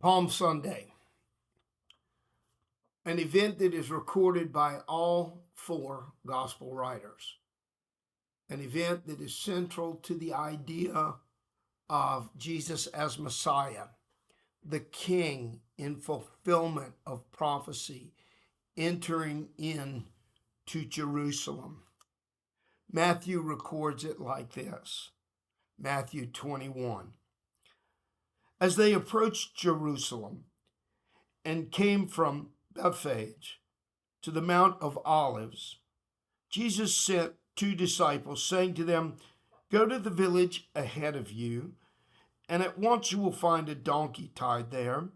Palm Sunday, an event that is recorded by all four gospel writers, an event that is central to the idea of Jesus as Messiah, the King in fulfillment of prophecy, entering in to Jerusalem. Matthew records it like this, Matthew 21. As they approached Jerusalem and came from Bethphage to the Mount of Olives, Jesus sent two disciples, saying to them, "Go to the village ahead of you, and at once you will find a donkey tied there,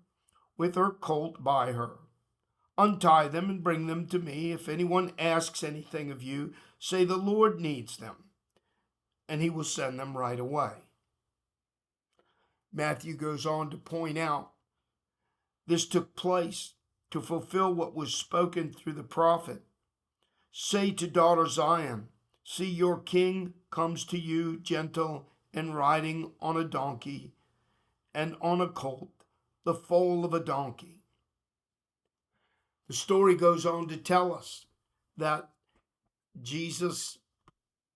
with her colt by her. Untie them and bring them to me. If anyone asks anything of you, say the Lord needs them, and he will send them right away." Matthew goes on to point out this took place to fulfill what was spoken through the prophet. "Say to daughter Zion, see, your king comes to you, gentle and riding on a donkey and on a colt, the foal of a donkey." The story goes on to tell us that Jesus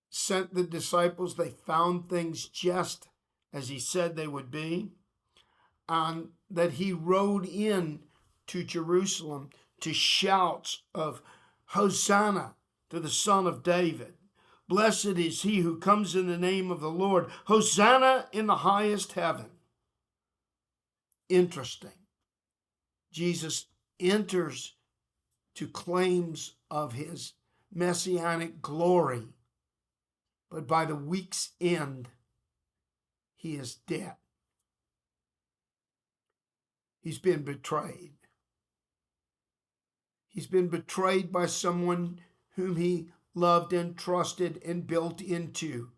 sent the disciples. They found things just as he said they would be, and that he rode in to Jerusalem to shouts of Hosanna to the Son of David. Blessed is he who comes in the name of the Lord. Hosanna in the highest heaven. Interesting. Jesus enters to claims of his messianic glory, but by the week's end, he is dead. He's been betrayed. He's been betrayed by someone whom he loved and trusted and built into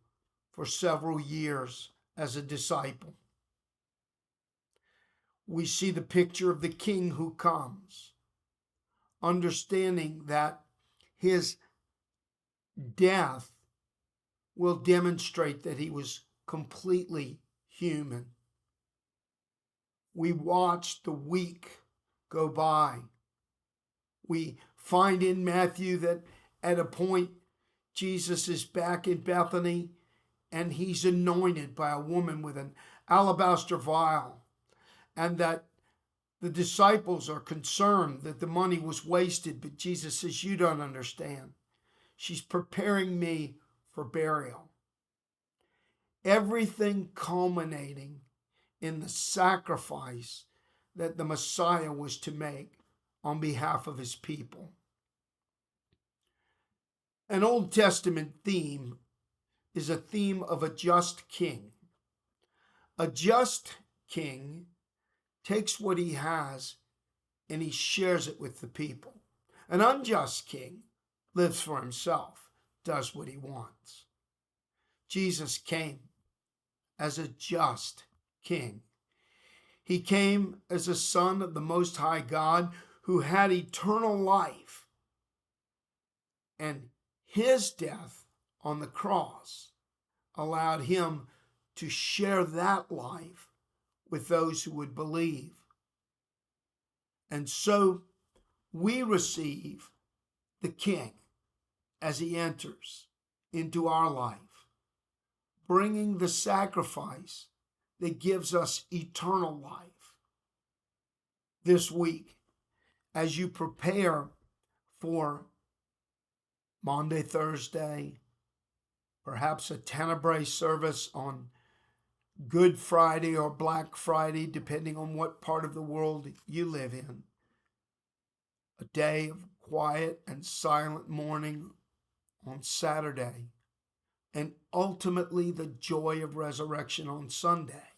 for several years as a disciple. We see the picture of the king who comes, understanding that his death will demonstrate that he was completely human. We watch the week go by. We find in Matthew that at a point, Jesus is back in Bethany and he's anointed by a woman with an alabaster vial, and that the disciples are concerned that the money was wasted, but Jesus says, "You don't understand. She's preparing me for burial." Everything culminating in the sacrifice that the Messiah was to make on behalf of his people. An Old Testament theme is a theme of a just king. A just king takes what he has and he shares it with the people. An unjust king lives for himself, does what he wants. Jesus came as a just king. He came as a son of the Most High God who had eternal life, and his death on the cross allowed him to share that life with those who would believe. And so we receive the King as he enters into our life, bringing the sacrifice that gives us eternal life. This week, as you prepare for Maundy Thursday, perhaps a Tenebrae service on Good Friday or Black Friday, depending on what part of the world you live in, a day of quiet and silent mourning on Saturday, and ultimately the joy of resurrection on Sunday.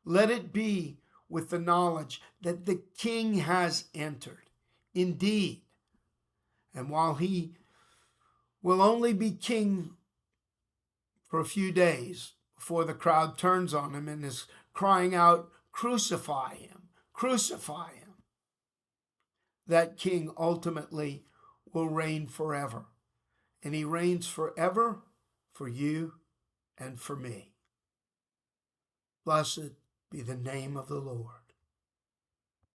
Let it be with the knowledge that the King has entered, indeed. And while he will only be king for a few days before the crowd turns on him and is crying out, "Crucify him, crucify him," that king ultimately will reign forever. And he reigns forever for you and for me. Blessed be the name of the Lord.